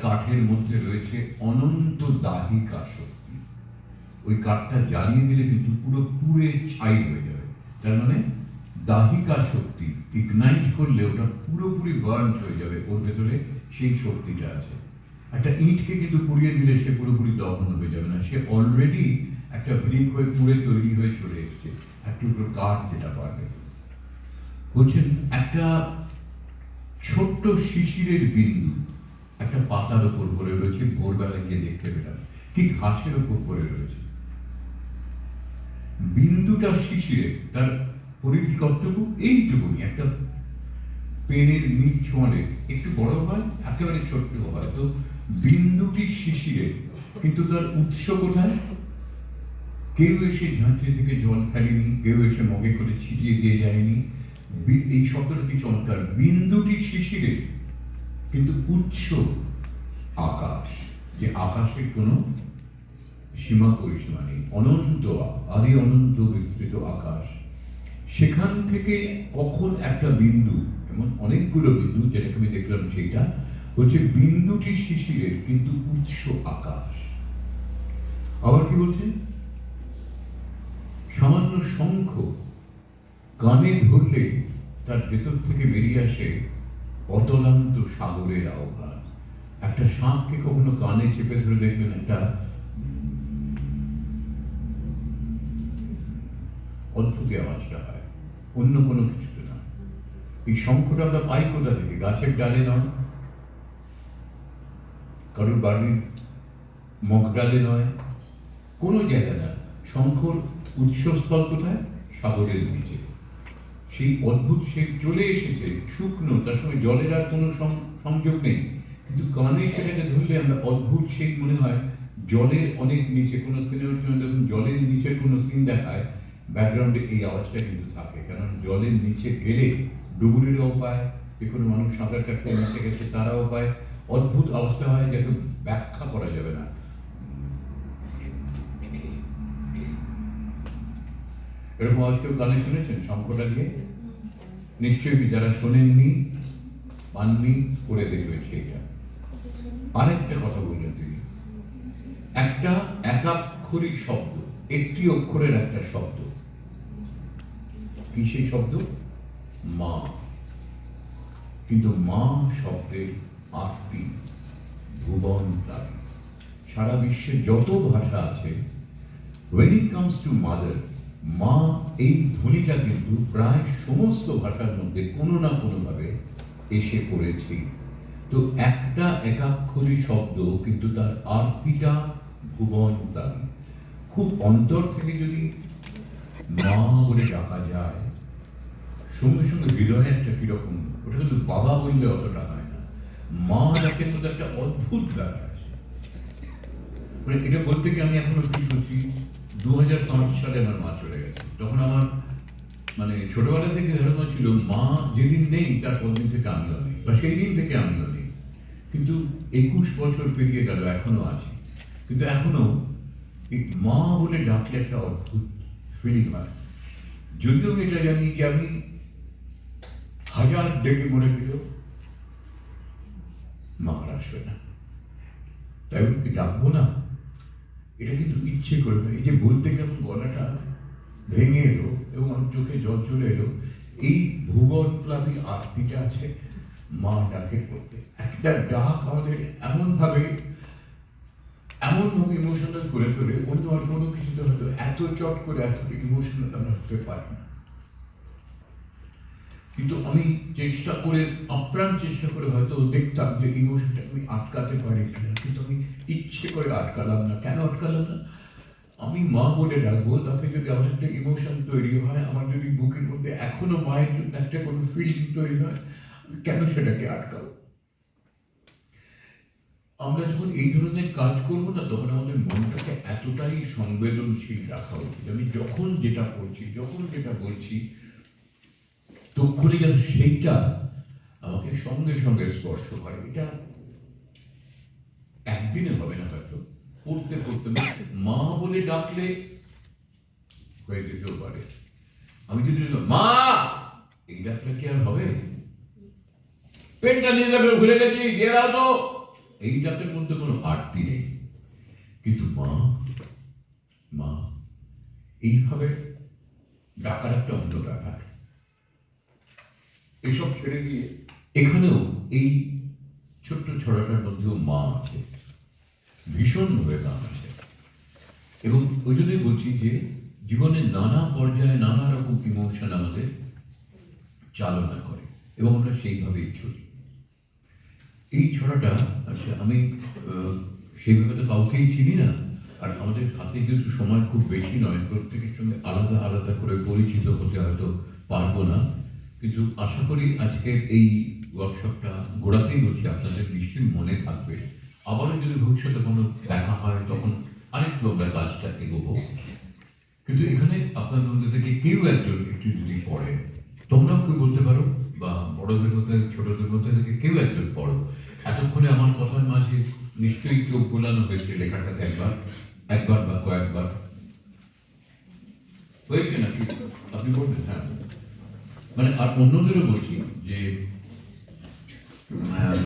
কাঠের মধ্যে রয়েছে অনন্ত দাহিকা শক্তি। ওই কাঠটা জ্বালিয়ে দিলে কিন্তু পুরো পুড়ে ছাই হয়ে যাবে। তার মানে দাহিকা শক্তি ইগনাইট করলে ওটা পুরোপুরি বার্ন হয়ে যাবে, ওর ভেতরে সেই শক্তিটা আছে। একটা ইঁটকে কিন্তু পুড়িয়ে দিলে সে পুরোপুরি দহন হয়ে যাবে না, সে অলরেডি একটা ব্রিক হয়ে পুড়ে তৈরি হয়ে চলে এসছে, একটু কাঠ যেটা পারবে। বলছেন একটা ছোট্ট শিশিরের বিন্দু একটা পাতার উপর পড়ে রয়েছে, ভোরবেলা গিয়ে দেখতে পেলাম ঠিক ঘাসের উপর পড়ে রয়েছে। বিন্দুটা শিশিরে, তার পরিধি কতটুকু? এইটুকুনি, একটা পেনের নিচ ছোঁয়ালে একটু বড় হয়, একেবারে ছোট্ট হয়। তো বিন্দুটি শিশিরে, কিন্তু তার উৎস কোথায়? কেউ এসে ঝাঁঝরি থেকে জল ফেলেনি, কেউ এসে মগে করে ছিটিয়ে দিয়ে যায়নি। এই শব্দটা কি চমৎকার! বিন্দুটি শিশিরে, কিন্তু উৎস আকাশ, যে আকাশের কোনো সীমা পরিসীমা নেই, অনন্ত, আদি অনন্ত বিস্তৃত আকাশ। সেখান থেকে কখন একটা বিন্দু, এমন অনেকগুলো বিন্দু, যেটাকে আমি দেখলাম সেইটা হচ্ছে বিন্দুটি শিশিরের, কিন্তু উৎস আকাশ। আবার কি বলছে? সামান্য শঙ্খ কানে ধরলে তার ভেতর থেকে বেরিয়ে আসে অতলান্ত সাগরের আহ্বান। একটা শাঁখকে কখনো কানে চেপে ধরে দেখবেন, একটা অদ্ভুত আওয়াজটা হয়, অন্য কোনো কিছুতে না। এই শঙ্খটা আমরা পাই কোথা থেকে? গাছের ডালে নয়, কারোর বাড়ির মগডালে নয়, কোনো জায়গা না। শঙ্খর উৎসস্থল কোথায়? সাগরের নিচে। সেই অদ্ভুত সে চলে এসেছে শুকনো, তার সঙ্গে জলের আর কোনো সংযোগ নেই, কিন্তু কানে সেটাকে ধরলে আমরা অদ্ভুত সেই মনে হয় জলের অনেক নিচে। কোনো সিনেমার সময় দেখুন জলের নিচের কোনো সিন দেখায়, ব্যাকগ্রাউন্ডে এই আওয়াজটা কিন্তু থাকে, কারণ জলের নিচে গেলে ডুবুরিরাও পায়, যে কোনো মানুষ সাঁতার কাটতে নিচে গেছে তারাও পায়। অদ্ভুত অবস্থা হয়, যাকে ব্যাখ্যা করা যাবে না। এরকম আওয়াজ কেউ কানে শুনেছেন শঙ্খটা দিয়ে? নিশ্চয়ই যারা শোনেননি, পাননি, করে দেখবেন সেইটা। আরেকটা কথা বললেন তিনি, একটা একাক্ষরী শব্দ, একটি অক্ষরের একটা শব্দ। কি সেই শব্দ? মা। কিন্তু মা শব্দের 8টি ভুবন প্রাণী। সারা বিশ্বে যত ভাষা আছে, when it comes to mother, মা, এই ধ্বনিটা কিন্তু প্রায় সমস্ত ভাষার মধ্যে কোনো না কোনো ভাবে এসে পড়েছে। তো একটা একাক্ষরী শব্দ, কিন্তু তার 8টা ভুবন প্রাণী। খুব অন্তর থেকে যদি মা বলে ডাকা যায়, সঙ্গে সঙ্গে হৃদয়ে একটা কিরকম, ওটা কিন্তু বাবা বললে অতটা হয় না, মা ডাকের মধ্যে একটা অদ্ভুত ডাকা আছে। মানে এটা বলতে গিয়ে আমি এখনো ফিল করছি, 2005 সালে আমার মা চলে গেছে। তখন আমার মানে ছোটবেলা থেকে ধারণা ছিল মা যেদিন নেই তার পরদিন থেকে আমিও নেই, বা সেই দিন থেকে আমিও নেই। কিন্তু 21 বছর পেরিয়ে গেল, এখনো আছি। কিন্তু এখনো এই মা বলে ডাকলে একটা অদ্ভুত ফিলিং হয়। যদিও আমি এটা জানি যে আমি হাজার ডেকে মনে গেল মা আর আসবে না, তাই কি ডাকবো না? এটা কিন্তু ইচ্ছে করে না। এই যে বলতে কেমন গলাটা ভেঙে এলো এবং আমার চোখে জল চলে এলো, এই ভুবন প্লাবী 8টিটা আছে মা ডাকে করতে। একটা ডাক আমাদের এমন ভাবে ইমোশনাল করে তোলে, অন্য আর কোনো কিছুতে হয়তো এত চট করে এত ইমোশনাল আমরা হতে পারি না। কিন্তু আমি চেষ্টা করে, আপ্রাণ চেষ্টা করে হয়তো দেখতাম যে ইমোশনটা আমি আটকাতে পারি কিনা, কিন্তু আমি ইচ্ছে করে আটকালাম না। কেন আটকালাম না? আমি মা বলে ডাকবো, তাতে যদি আমার একটা ইমোশন তৈরি হয়, আমার যদি বুকের মধ্যে এখনো মায়ের জন্য একটা কোনো ফিলিং তৈরি হয়, আমি কেন সেটাকে আটকাবো? আমরা যখন এই ধরনের কাজ করবো না, তখন আমাদের মনটাকে এতটাই সংবেদনশীল রাখা উচিত। আমি যখন যেটা করছি, যখন যেটা বলছি, তক্ষণে যেন সেইটা আমাকে সঙ্গে সঙ্গে স্পর্শ করে। এটা একদিনে হবে না, হয়তো পড়তে পড়তে মা বলে ডাকলে হয়ে যেতেও পারে। আমি যদি মা এই ডাকলে কি আর হবে? পেনটা নিয়ে যাবে, ভুলে গেছি, দিয়ে দাও তো, এই জাতের মধ্যে কোনো আরতি নেই, কিন্তু মা মা এইভাবে ডাকার একটা অন্য ব্যাপার। এসব ছেড়ে গিয়ে এখানেও এই ছোট্ট ছড়াটার মধ্যেও মা আছে, ভীষণভাবে গান আছে। এবং ওই জন্যই বলছি যে জীবনের নানা পর্যায়ে নানা রকম ইমোশন আমাদের চালনা করে এবং আমরা সেইভাবেই চলি। এই ছড়াটা আচ্ছা আমি সেইভাবে তো কাউকেই চিনি না, আর আমাদের হাতে যেহেতু সময় খুব বেশি নয়, প্রত্যেকের সঙ্গে আলাদা আলাদা করে পরিচিত হতে হয়তো পারবো না, কিন্তু আশা করি আজকের এই ওয়ার্কশপটা গোড়াতেই বলছি আপনাদের নিশ্চয়ই মনে থাকবে। আবারও যদি ভবিষ্যতে কোনো দেখা হয় তখন আরেকটু আমরা কাজটা এগোবো। কিন্তু এখানে আপনাদের মধ্যে থেকে কেউ একজন একটু যদি পড়ে, তোমরাও কেউ বলতে পারো, বা বড়দের মধ্যে ছোটদের মধ্যে থেকে কেউ একজন পড়ো। এতক্ষণে আমার কথার মাঝে নিশ্চয়ই চোখ বোলানো হয়েছে লেখাটাকে একবার একবার বা কয়েকবার হয়েছে নাকি? আপনি বলবেন? হ্যাঁ, মানে আর অন্যদেরও বলছি যে